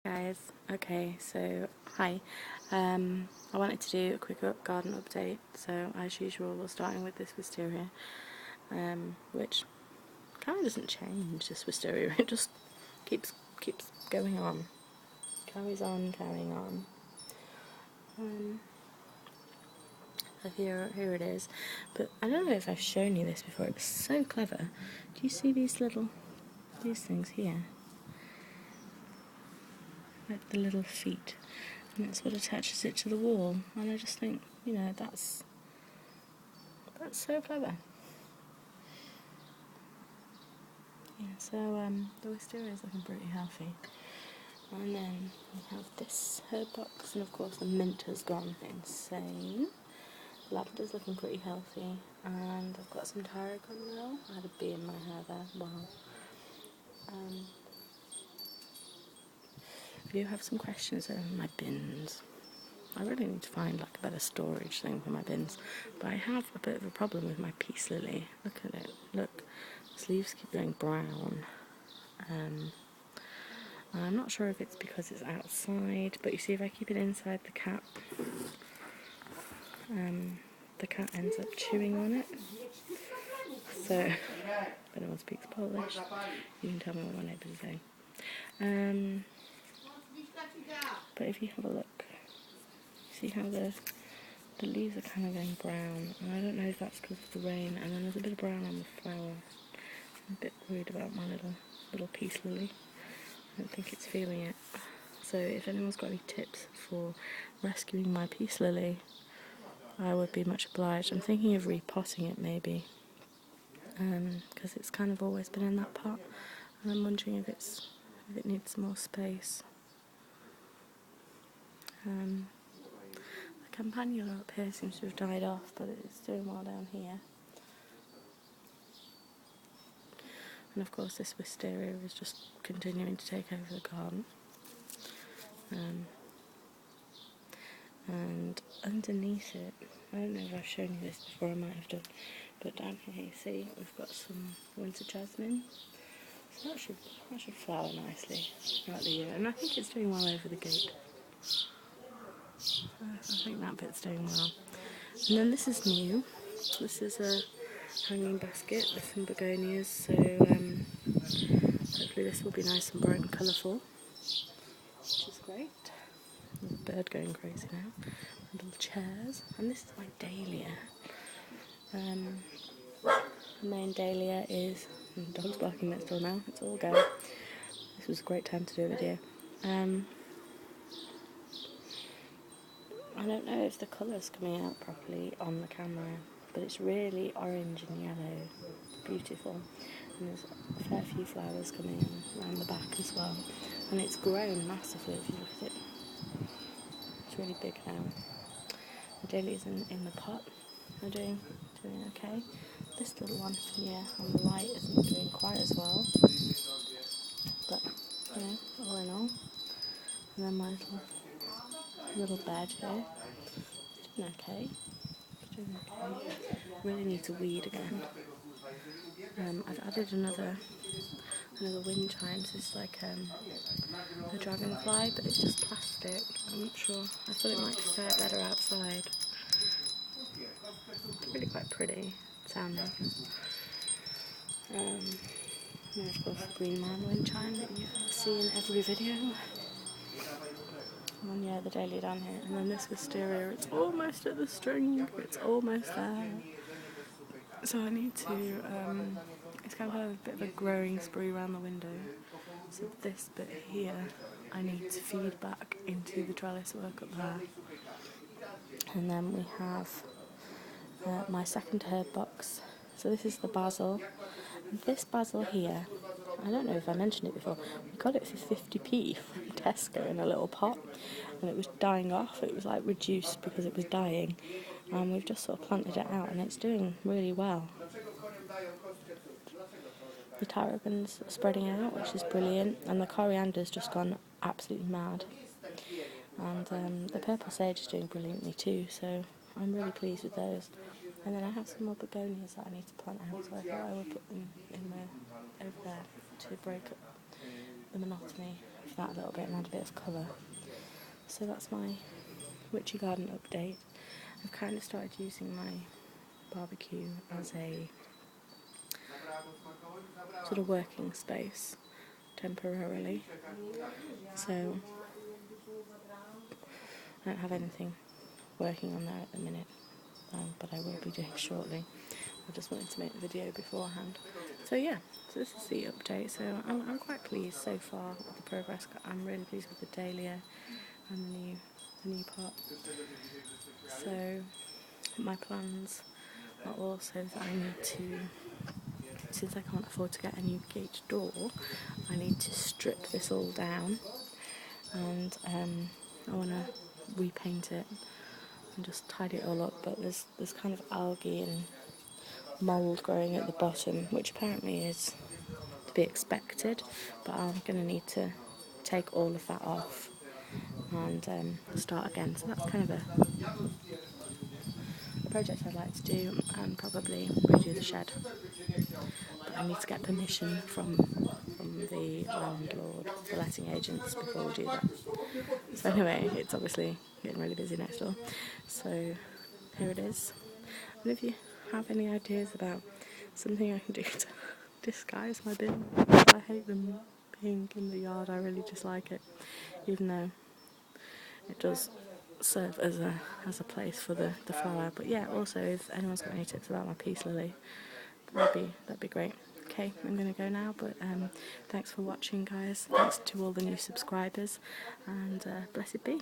Guys, okay, so hi. I wanted to do a quick garden update. So as usual, we're starting with this wisteria, which kind of doesn't change. This wisteria, it just keeps going on, carries on, carrying on. So here it is. But I don't know if I've shown you this before. It's so clever. Do you see these things here? Like the little feet, and that's what attaches it to the wall. And I just think, that's so clever. Yeah, so the wisteria is looking pretty healthy. And then we have this herb box, and of course the mint has gone insane. Lavender's looking pretty healthy, and I've got some tarragon now. I had a bee in my hair there. Wow. I do have some questions over my bins. I really need to find like a better storage thing for my bins, but I have a bit of a problem with my peace lily. Look at it. Look, its leaves keep going brown. I'm not sure if it's because it's outside, but you see, if I keep it inside the cat ends up chewing on it. So, if anyone speaks Polish, you can tell me what my neighbours are saying. But if you have a look, see how the leaves are kind of going brown, and I don't know if that's because of the rain, and then there's a bit of brown on the flower. I'm a bit worried about my little peace lily. I don't think it's feeling it. So if anyone's got any tips for rescuing my peace lily, I would be much obliged. I'm thinking of repotting it maybe, because it's kind of always been in that pot, and I'm wondering if it needs more space. The campanula up here seems to have died off, but it's doing well down here. And of course this wisteria is just continuing to take over the garden. And underneath it, I don't know if I've shown you this before, I might have done, but down here you see we've got some winter jasmine. So that should flower nicely throughout the year, and I think it's doing well over the gate. I think that bit's doing well. And then this is new. This is a hanging basket with some begonias, so hopefully this will be nice and bright and colourful, which is great. There's a bird going crazy now. Little chairs, and this is my dahlia. The main dahlia is, dog's barking next door now, it's all go. This was a great time to do a video. I don't know if the colour's coming out properly on the camera, but it's really orange and yellow. It's beautiful. And there's a fair few flowers coming in around the back as well. And it's grown massively if you look at it. It's really big now. The dahlias in the pot are doing okay. This little one here on the right isn't doing quite as well. But, all in all. And then my little bed here. It's doing okay. Really need to weed again. I've added another wind chime. This is like a dragonfly, but it's just plastic. I'm not sure. I thought it might fare better outside. It's really quite pretty sounding. And of course the green man wind chime that you see in every video. And yeah, the dahlia down here, and then this wisteria, it's almost at the string, it's almost there. So I need to, it's kind of a bit of a growing spree around the window. So this bit here, I need to feed back into the trellis work up there. And then we have my second herb box. So this is the basil. And this basil here, I don't know if I mentioned it before, we got it for 50p from Tesco in a little pot, and it was dying off. It was like reduced because it was dying, and we've just sort of planted it out, and it's doing really well. The tarragon's spreading out, which is brilliant, and the coriander's just gone absolutely mad. And the purple sage is doing brilliantly too, so I'm really pleased with those. And then I have some more begonias that I need to plant out, so I thought I would put them in over there to break up the monotony that a little bit and add a bit of colour. So that's my Witchy garden update. I've kind of started using my barbecue as a sort of working space temporarily. So I don't have anything working on there at the minute, but I will be doing shortly. I just wanted to make the video beforehand. So yeah, so this is the update. So I'm quite pleased so far with the progress. I'm really pleased with the dahlia and the new pot. So my plans are also that I need to, since I can't afford to get a new gate door, I need to strip this all down, and I want to repaint it and just tidy it all up. But there's kind of algae and mould growing at the bottom, which apparently is to be expected, but I'm going to need to take all of that off and start again. So that's kind of a project I'd like to do, and probably redo the shed. But I need to get permission from the landlord, the letting agents, before we do that. So anyway, it's obviously getting really busy next door. So here it is. And if you have any ideas about something I can do to disguise my bin, I hate them being in the yard. I really dislike it, even though it does serve as a place for the flower. But yeah, also if anyone's got any tips about my peace lily, that'd be great. Okay, I'm gonna go now, but thanks for watching, guys. Thanks to all the new subscribers, and blessed be.